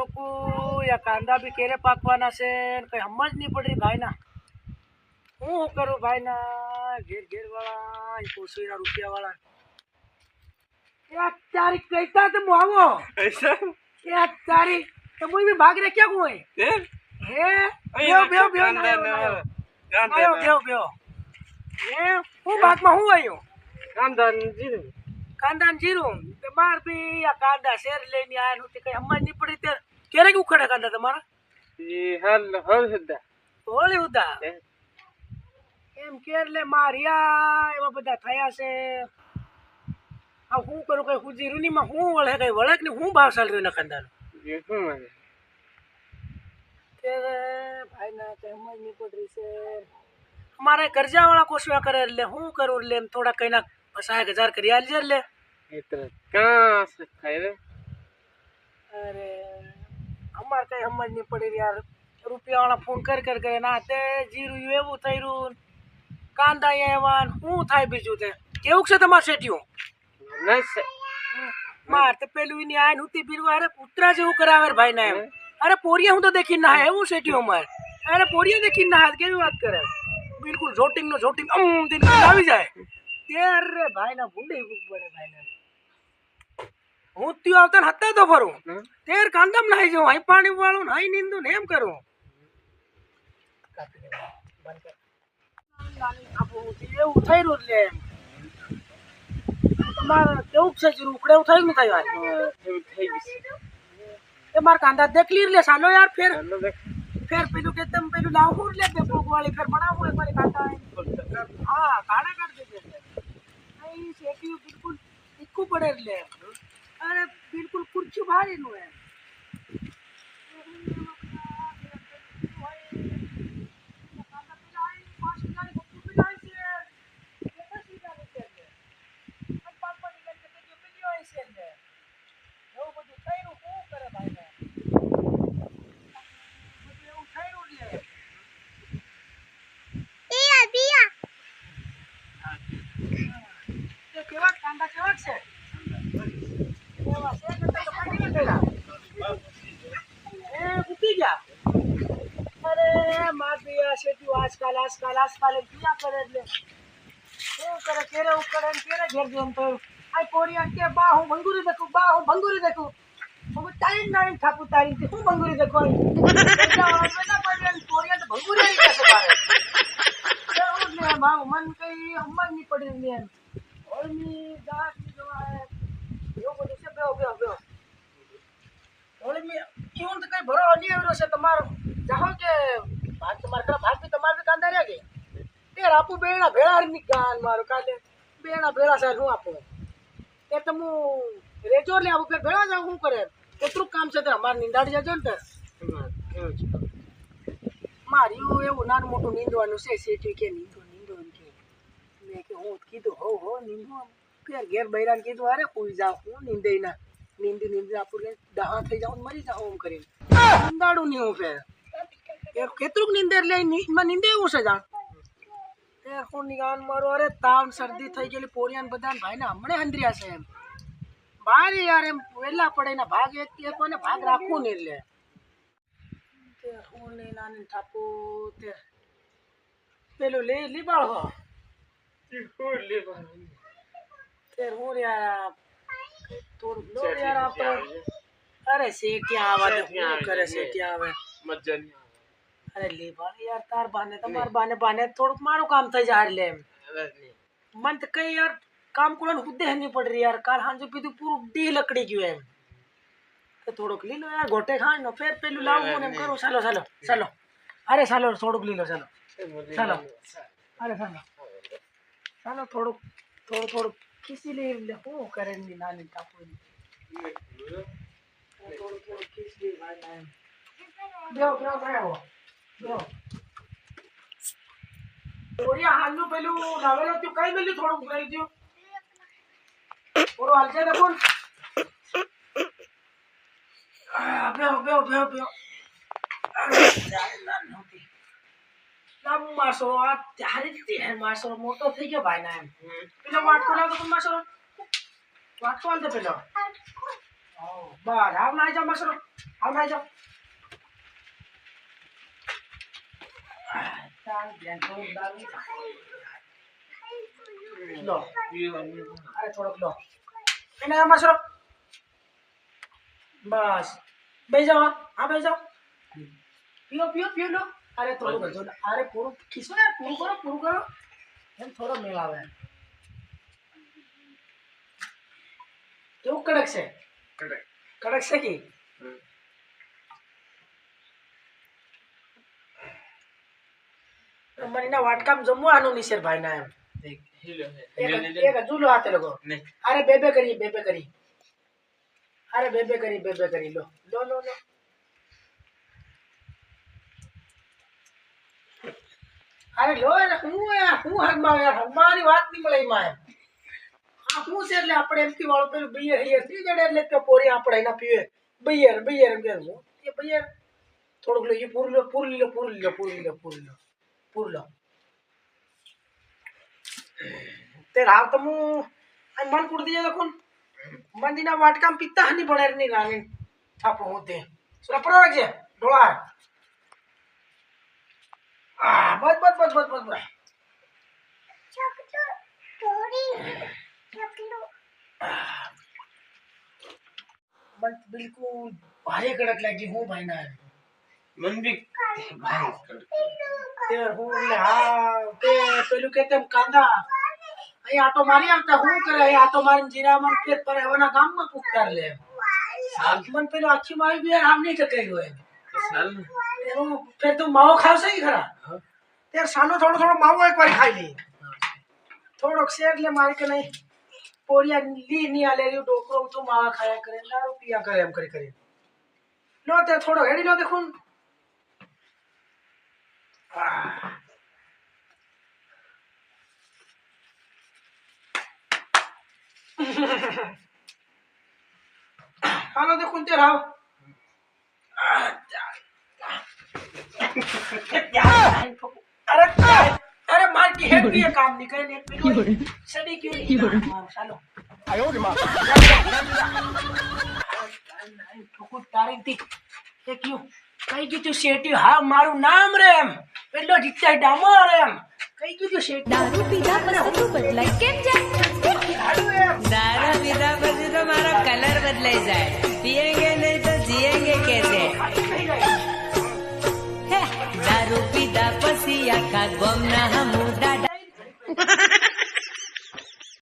ઠોકું યા કાંદા બી કેરે પાકવાના છે કઈ સમજ નહીં પડી ભાઈના હું કરું ભાઈના ઘેર વાળા પોસુના રૂપિયા વાળા એક તારીખ કહેતા તો આવો એક તારીખ તો હું બી ભાગ રે ક્યાં કોઈ હે બેવ હે હું ભાગમાં હું આવ્યો કાંદા જીરું બાર બી આ કાંદા શેર લઈને આયા નું કઈ સમજ નહીં પડી ત્યારે ક્યારે ઉખડે કાંદા તમારા હોળી ઉદા એમ કેરલે મારિયા એવા બધા થયા છે આ હું કરું કઈ હુજીરું ની માં હું વળે કઈ વળક ને હું ભાવ ચાલ રહ્યો ને કાંદાનો ભાઈ ના કઈ સમજ નહીં પડી છે અમારે કરજા વાળા કોશિયા કરે એટલે હું કરું એટલે થોડા કઈ ના 50,000 કરી આલજે એટલે અરે અમારે કઈ સમજ નહીં પડી યાર રૂપિયા વાળા ફોન કરે ના તે જીરું એવું થઈ રહ્યું કાંદા એવા શું થાય બીજું તે કેવું છે તમારે શેઠિયું માર તો પેલું એની આઈને ઉતી પીરવા અરે કૂતરા જેવું કરાવે ભાઈ ના એમ અરે પોરિયા હું તો દેખી ના એવું શેઠિયું અમારે અરે પોરિયા દેખી ના કેવી વાત કરે બિલકુલ જોટિંગ દિન આવી જાય ત્યારે ભાઈ ના ભૂંડે પડે ભાઈ ના હું ત્યો આવતા હતા તો ફરું તેર કાંદમ નાઈ જાઉં અહીં પાણી વાળું ને અહીં નીંદું ને એમ કરું એવું થઈ રહ્યું એટલે તમારે કેવું છે જીરું ઉકળે એવું થયું ને થયું એ મારા કાંદા દેખલી લે સાલો યાર ફેર પેલું કે તમે પેલું લાવું લે બે પોક વાળી ફેર બનાવું એક મારી કાંદા હા કાઢા કાઢ દેજે અહીં શેકી બિલકુલ ટીકું પડે એટલે અરે બિલકુલ કુર્ચું ભારી નું એમ કેવા કાંદા કેવા છે અરે માર દિયા શેઠી આજકાલ કિયા કરે એટલે શું કરે કેરે ઉકળે કેરે ઘેર જેમ તો આ પોરિયા કે બા હું ભંગુરી દેખું હું ટાઈમ નાઈ થાપુ તારી કે હું ભંગુરી દેખો પોરિયા તો ભંગુરી આવી જશે બારે એવું ને બા મન કઈ હમજ નહીં પડી ને એમ ઓળની દાસ ની દવા હે એવું બધું છે બેઓ ઓળની કેવું તો કઈ ભરો નહીં આવ્યો છે તમારો જાહો કે ભાગ તમારે ભાગ બી તમારે કાંદા રહ્યા કે તે આપું બેણા ભેળા ની ગાન મારો કાલે બેણા ભેળા છે હું આપું એ તો હું રેજો લે આવું ફેર ભેળા જાવ શું કરે કેટલું કામ છે તે અમારે નીંદાડી જજો ને માર્યું એવું નાનું મોટું નીંદવાનું છે શેઠી કે નીંદો કે મેં કે હું કીધું હો નીંદો ફેર ઘેર બૈરાને કીધું અરે કોઈ જાવ હું નીંદે ના નીંદી આપું લે દહા થઈ જાઉં મરી જાઉં એમ કરીને નીંદાડું નહીં હું ફેર કેટલુંક નીંદે એટલે નીંદે એવું છે જાણ હું નિગાન મારો અરે તાવ શરદી થઈ ગયેલી પોરિયાન બધા ભાઈ ને હમણે હંદર્યા છે એમ બહાર યાર એમ વેલા પડે ને ભાગ એક મને ભાગ રાખવું ને એટલે હું ને નાની ઠાપુ તે પેલું લીબાળ હો તે હું યાર થોડું લોડ યાર આપતો અરે શેઠિયા આવા તો શું કરે શેઠિયા આવે મજા નહીં અરે લીબાળ યાર તાર બાને તમાર બાને થોડુંક મારું કામ થઈ જાય એટલે એમ મન તો કઈ યાર કામ કોણ હુદ્દે નહીં પડ રહી યાર કાલ હાંજે પીધું પૂરું ડી લકડી ગયું એમ તો થોડુંક લીલો યાર ગોટે ખાણ નો ફેર પેલું લાવું ને એમ કરું ચાલો અરે ચાલો થોડુંક લીલો ચાલો અરે ચાલો થોડુંક ખીસી લઈ લે શું કરે ની નાની ટાપુ થોડું ખીસી ભાઈ એમ ઓરિયા હાલનું પેલું લાવેલો તું કઈ મેલ્યું થોડું ઉગાડી દો ઓરો હાલજે ને બોલ બેહો માસો આ ત્યારે જ માસો મોટો થઈ ગયો ભાઈ ના એમ પેલો વાટકો લાવતો પણ માસો વાટકો હાલતો પેલો બસ આવ નાઈ જાઓ મસરો આવ નાઈ જાઓ ચાલ ધ્યાન થોડું દારૂ લો અરે થોડોક લો એને મસરો બસ બેસી જાઓ હા બેસી જાઓ પીઓ પીઓ પીઓ લો અરે થોડું બધું અરે પૂરું ખીસો ને પૂરું કરો એમ થોડો મેળ આવે કેવું કડક છે કડક છે કે મરીના વાટકામ જમવાનું નિશેર ભાઈ ના એમ એક હજુ લો હાથે લોકો અરે બે કરી અરે બે કરી લો લો લો લો અરે લો ને હું હગમાં યાર હગવાની વાત નહીં મળે એમાં એમ આ શું છે એટલે આપણે એમથી વાળો પેલું બિયર હિયર થઈ જડે એટલે કે પોરી આપણે એના પીવે બિયર એમ કે એ બિયર થોડુંક લો એ પૂરી લો તે રાવ તો હું મન કુડતી જાય કોણ મંદીના વાટકામ પીતા હની પણ એની રાની થાપો હોતે સપરો છે ડોળા આ બસ मन बिल्कुल भारी कड़क लगी हूँ भाई ना मन भी भाई तेर हूँ हाँ ते पेलू कहते हम कांदा અહીં આટો મારી આવતા હું કરે અહીં આટો મારીને જીરામાં ફેર પર હવાના ગામમાં પૂછતા લે મન પેલો આખી મારી બી આમ નહીં ટકાઈ ગયો એનું ફેર તું માવો ખાવશે કે ખરા તેર સાનો થોડો માવો એક વાર ખાઈ લે થોડોક શેર લે મારી કે નહીં પોરિયા લી ની આલે રહ્યું ડોકરો તું માવા ખાયા કરે દારૂ પિયા કરે એમ કરી લો તે થોડો હેડી લો દેખું હાલો દેખું તે રાવ अरे मार की हेड भी ये काम नहीं करे नेट पे सड़ी क्यों नहीं चलो आयो रे मां ठोको तारीख थी ये क्यों कई की तू शेटी हा मारू नाम रे એમ પેલો જીત્યા ડામર એમ કઈ કીધું શેટ દારૂ પીધા પછી બદલાય કેમ જાય દારૂ પીધા પછી તો મારો કલર બદલાઈ જાય पिएंगे नहीं तो जिएंगे कैसे दारू पीधा પછી આખા ગોમના